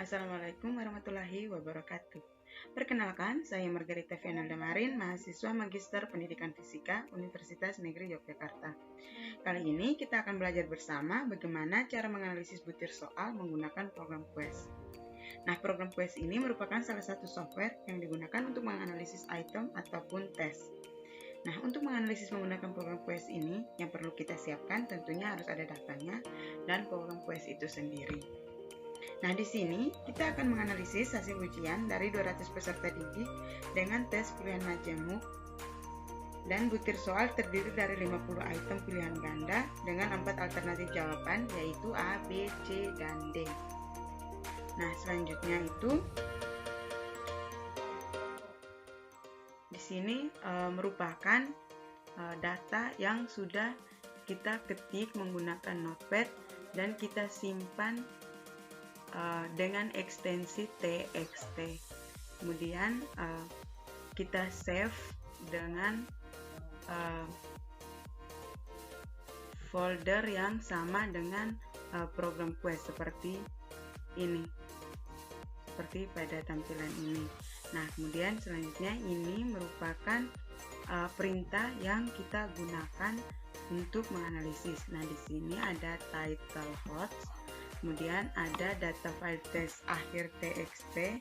Assalamualaikum warahmatullahi wabarakatuh. Perkenalkan, saya Margarita Vianalda Marin, mahasiswa Magister Pendidikan Fisika Universitas Negeri Yogyakarta. Kali ini kita akan belajar bersama bagaimana cara menganalisis butir soal menggunakan program Quest. Nah, program Quest ini merupakan salah satu software yang digunakan untuk menganalisis item ataupun tes. Nah, untuk menganalisis menggunakan program Quest ini, yang perlu kita siapkan tentunya harus ada datanya dan program Quest itu sendiri. Nah, di sini kita akan menganalisis hasil ujian dari 200 peserta didik dengan tes pilihan majemuk dan butir soal terdiri dari 50 item pilihan ganda dengan 4 alternatif jawaban yaitu A, B, C, dan D. Nah, selanjutnya itu di sini merupakan data yang sudah kita ketik menggunakan notepad dan kita simpan dengan ekstensi txt. Kemudian kita save dengan folder yang sama dengan program Quest seperti ini, seperti pada tampilan ini. Nah, kemudian selanjutnya ini merupakan perintah yang kita gunakan untuk menganalisis. Nah, di sini ada title host, kemudian ada data file test akhir txt,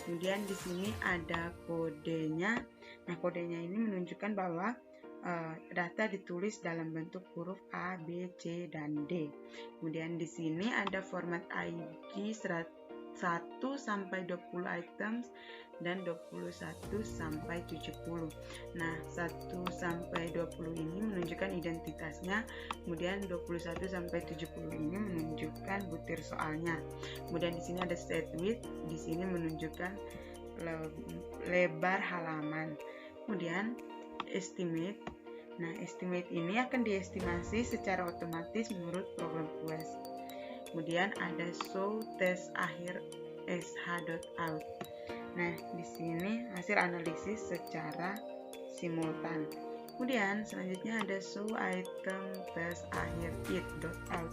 kemudian di sini ada kodenya. Nah, kodenya ini menunjukkan bahwa data ditulis dalam bentuk huruf A, B, C, dan D. Kemudian di sini ada format ID 1 sampai 20 items dan 21 sampai 70. Nah, 1 sampai 20 ini menunjukkan identitasnya, kemudian 21 sampai 70 ini menunjukkan butir soalnya. Kemudian di sini ada set width, di sini menunjukkan lebar halaman. Kemudian estimate. Nah, estimate ini akan diestimasi secara otomatis menurut program Quest. Kemudian ada show tes akhir sh.out. Nah, di sini hasil analisis secara simultan. Kemudian selanjutnya ada show item tes akhir it.out.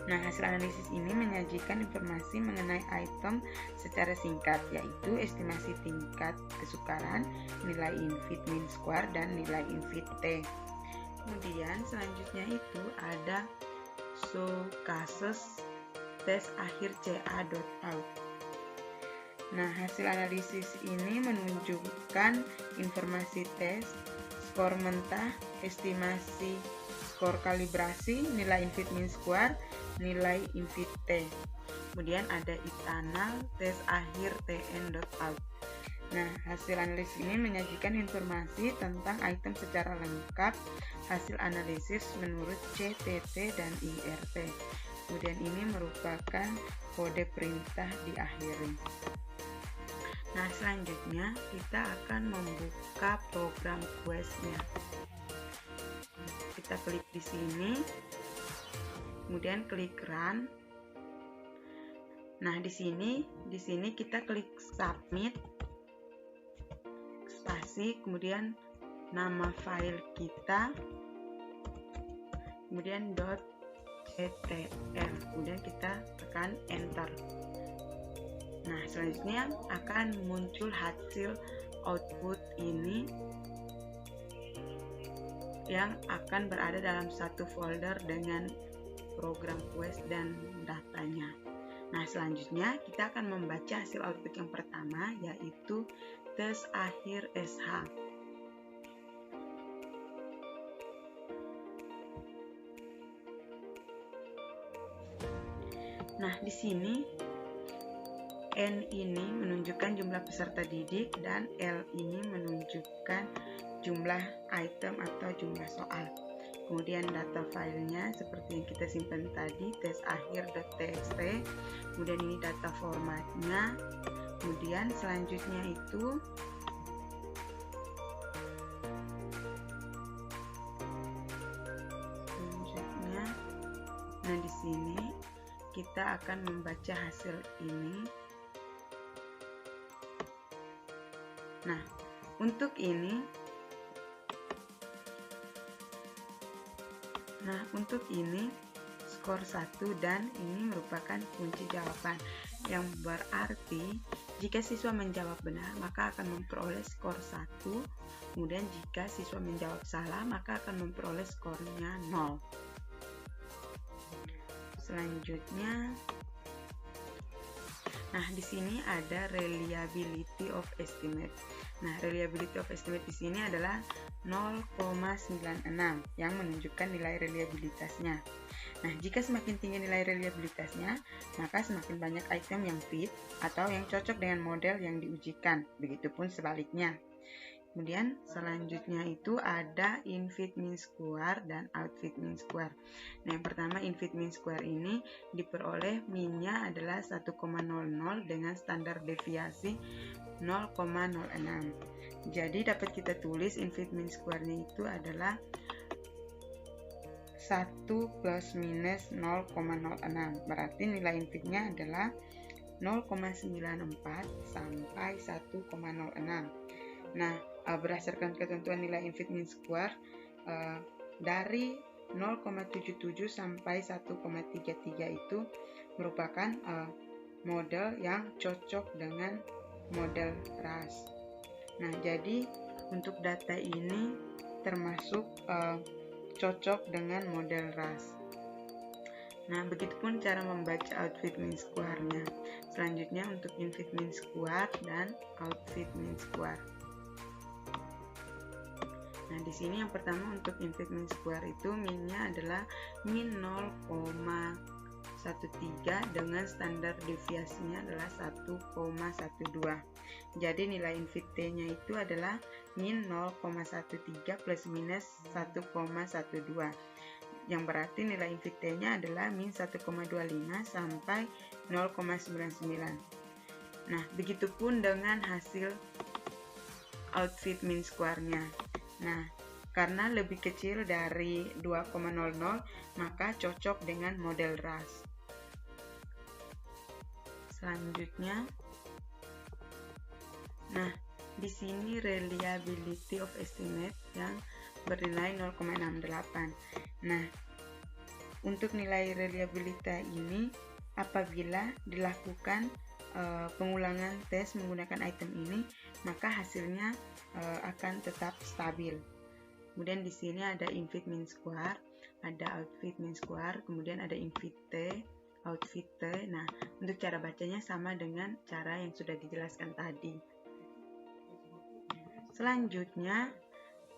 Nah, hasil analisis ini menyajikan informasi mengenai item secara singkat, yaitu estimasi tingkat kesukaran, nilai infit mean square, dan nilai infit T. Kemudian selanjutnya itu ada show cases tes akhir ca.out. Nah, hasil analisis ini menunjukkan informasi tes, skor mentah, estimasi skor kalibrasi, nilai infit mean square, nilai infit T. Kemudian ada internal tes akhir tn.out. Nah, hasil analisis ini menyajikan informasi tentang item secara lengkap, hasil analisis menurut CTT dan IRT. Kemudian ini merupakan kode perintah diakhiri. Nah, selanjutnya kita akan membuka program Quest-nya. Kita klik di sini, kemudian klik Run. Nah, di sini kita klik Submit, spasi, kemudian nama file kita, kemudian .ctl, kemudian kita tekan Enter. Nah, selanjutnya akan muncul hasil output ini yang akan berada dalam satu folder dengan program Quest dan datanya. Nah, selanjutnya kita akan membaca hasil output yang pertama, yaitu tes akhir SH. Nah, di sini N ini menunjukkan jumlah peserta didik dan L ini menunjukkan jumlah item atau jumlah soal. Kemudian data filenya seperti yang kita simpan tadi, tes akhir.txt. Kemudian ini data formatnya. Kemudian selanjutnya itu nah, di sini kita akan membaca hasil ini. Nah, untuk ini skor 1 dan ini merupakan kunci jawaban, yang berarti jika siswa menjawab benar maka akan memperoleh skor 1, kemudian jika siswa menjawab salah maka akan memperoleh skornya 0. Selanjutnya, nah di sini ada reliability of estimate. Nah, reliability of estimate di sini adalah 0,96 yang menunjukkan nilai reliabilitasnya. Nah, jika semakin tinggi nilai reliabilitasnya, maka semakin banyak item yang fit atau yang cocok dengan model yang diujikan. Begitupun sebaliknya. Kemudian selanjutnya itu ada in-fit mean square dan out-fit mean square. Nah, yang pertama in-fit mean square ini diperoleh mean-nya adalah 1,00 dengan standar deviasi 0,06. Jadi dapat kita tulis in-fit mean square-nya itu adalah 1 plus minus 0,06. Berarti nilai in-fit-nya adalah 0,94 sampai 1,06. Nah, berdasarkan ketentuan nilai in-fit mean square dari 0,77 sampai 1,33 itu merupakan model yang cocok dengan model RAS. Nah, jadi untuk data ini termasuk cocok dengan model RAS. Nah, begitupun cara membaca out-fit mean square-nya. Selanjutnya untuk in-fit mean square dan out-fit mean square. Nah, di sini yang pertama untuk in-fit mean square itu min-nya adalah min 0,13 dengan standar deviasinya adalah 1,12. Jadi nilai in-fit T-nya itu adalah min 0,13 plus minus 1,12. Yang berarti nilai in-fit T-nya adalah min 1,25 sampai 0,99. Nah, begitupun dengan hasil out-fit mean square-nya. Nah, karena lebih kecil dari 2,00 maka cocok dengan model RAS. Selanjutnya, nah di sini reliability of estimate yang bernilai 0,68. Nah, untuk nilai reliability ini apabila dilakukan pengulangan tes menggunakan item ini, maka hasilnya akan tetap stabil. Kemudian di sini ada in-fit mean square, ada out-fit mean square, kemudian ada in-fit T, out-fit T. Nah, untuk cara bacanya sama dengan cara yang sudah dijelaskan tadi. Selanjutnya,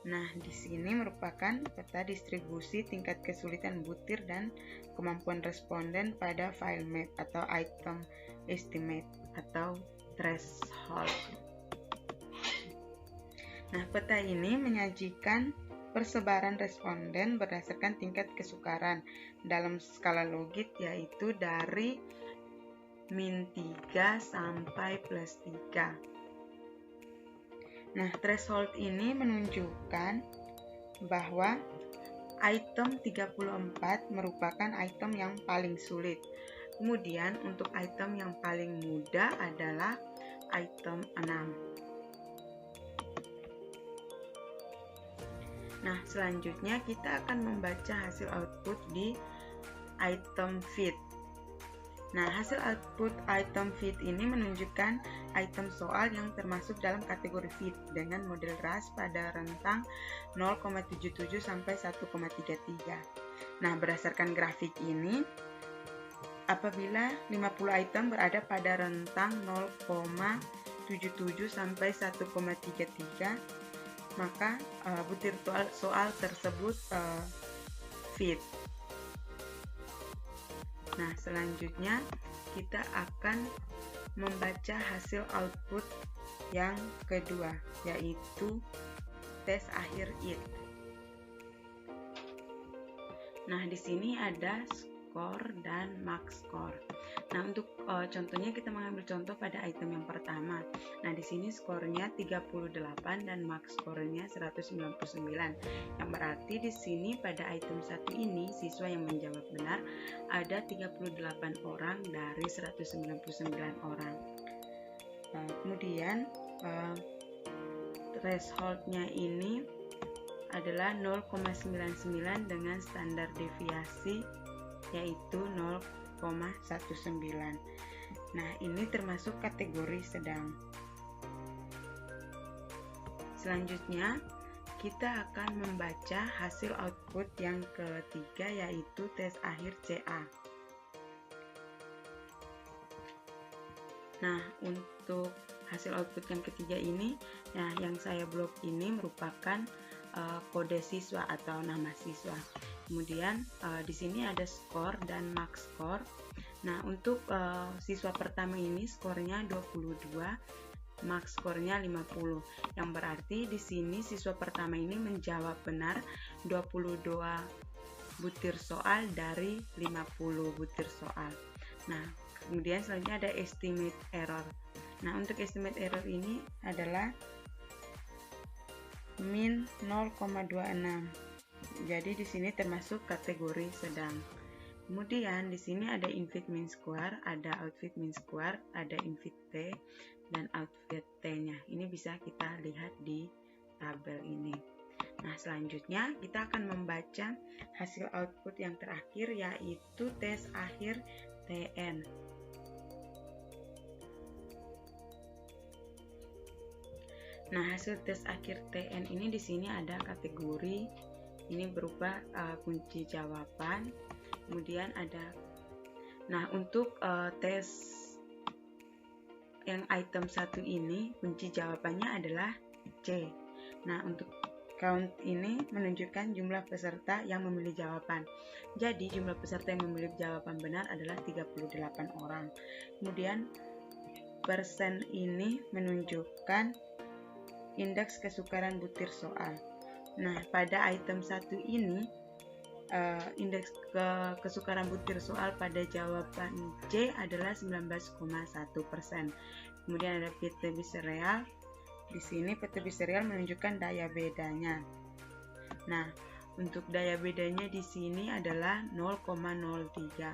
nah di sini merupakan peta distribusi tingkat kesulitan butir dan kemampuan responden pada file map atau item estimate atau threshold. Nah, peta ini menyajikan persebaran responden berdasarkan tingkat kesukaran dalam skala logit, yaitu dari min 3 sampai plus 3. Nah, threshold ini menunjukkan bahwa item 34 merupakan item yang paling sulit. Kemudian untuk item yang paling mudah adalah item 6. Nah, selanjutnya kita akan membaca hasil output di item fit. Nah, hasil output item fit ini menunjukkan item soal yang termasuk dalam kategori fit dengan model RAS pada rentang 0,77 sampai 1,33. Nah, berdasarkan grafik ini, apabila 50 item berada pada rentang 0,77 sampai 1,33, maka butir soal tersebut fit. Nah, selanjutnya kita akan membaca hasil output yang kedua, yaitu tes akhir IT. Nah, di sini ada skor dan max score. Nah, untuk contohnya kita mengambil contoh pada item yang pertama. Nah, di sini skornya 38 dan max skornya 199. Yang berarti di sini pada item 1 ini siswa yang menjawab benar ada 38 orang dari 199 orang. Kemudian thresholdnya ini adalah 0,99 dengan standar deviasi yaitu 0,19. Nah, ini termasuk kategori sedang. Selanjutnya, kita akan membaca hasil output yang ketiga, yaitu tes akhir CA. Nah, untuk hasil output yang ketiga ini, nah yang saya blok ini merupakan kode siswa atau nama siswa. Kemudian di sini ada skor dan max score. Nah, untuk siswa pertama ini skornya 22, max skornya 50. Yang berarti di sini siswa pertama ini menjawab benar 22 butir soal dari 50 butir soal. Nah, kemudian selanjutnya ada estimate error. Nah, untuk estimate error ini adalah min 0,26. Jadi di sini termasuk kategori sedang. Kemudian di sini ada infit mean square, ada outfit mean square, ada infit T dan outfit T-nya. Ini bisa kita lihat di tabel ini. Nah, selanjutnya kita akan membaca hasil output yang terakhir, yaitu tes akhir TN. Nah, hasil tes akhir TN ini di sini ada kategori, ini berupa kunci jawaban. Kemudian ada, nah untuk tes yang item 1 ini kunci jawabannya adalah C. Nah, untuk count ini menunjukkan jumlah peserta yang memilih jawaban. Jadi jumlah peserta yang memilih jawaban benar adalah 38 orang. Kemudian persen ini menunjukkan indeks kesukaran butir soal. Nah, pada item 1 ini indeks kesukaran butir soal pada jawaban C adalah 19,1%. Kemudian ada PT Biserial. Di sini PT Biserial menunjukkan daya bedanya. Nah, untuk daya bedanya di sini adalah 0,03.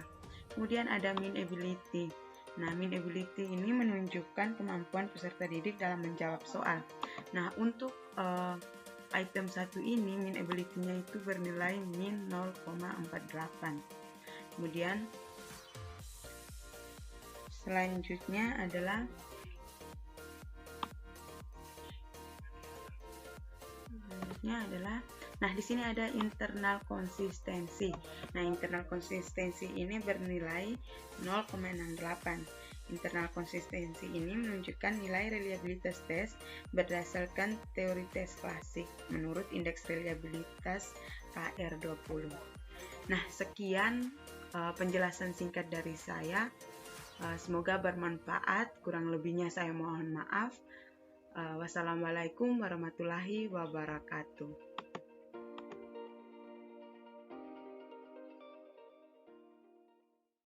Kemudian ada mean ability. Nah, mean ability ini menunjukkan kemampuan peserta didik dalam menjawab soal. Nah, untuk item 1 ini mean ability-nya itu bernilai min 0,48. Kemudian selanjutnya adalah nah di sini ada internal konsistensi. Nah, internal konsistensi ini bernilai 0,68. Internal konsistensi ini menunjukkan nilai reliabilitas tes berdasarkan teori tes klasik menurut indeks reliabilitas KR20. Nah, sekian penjelasan singkat dari saya. Semoga bermanfaat. Kurang lebihnya saya mohon maaf. Wassalamualaikum warahmatullahi wabarakatuh.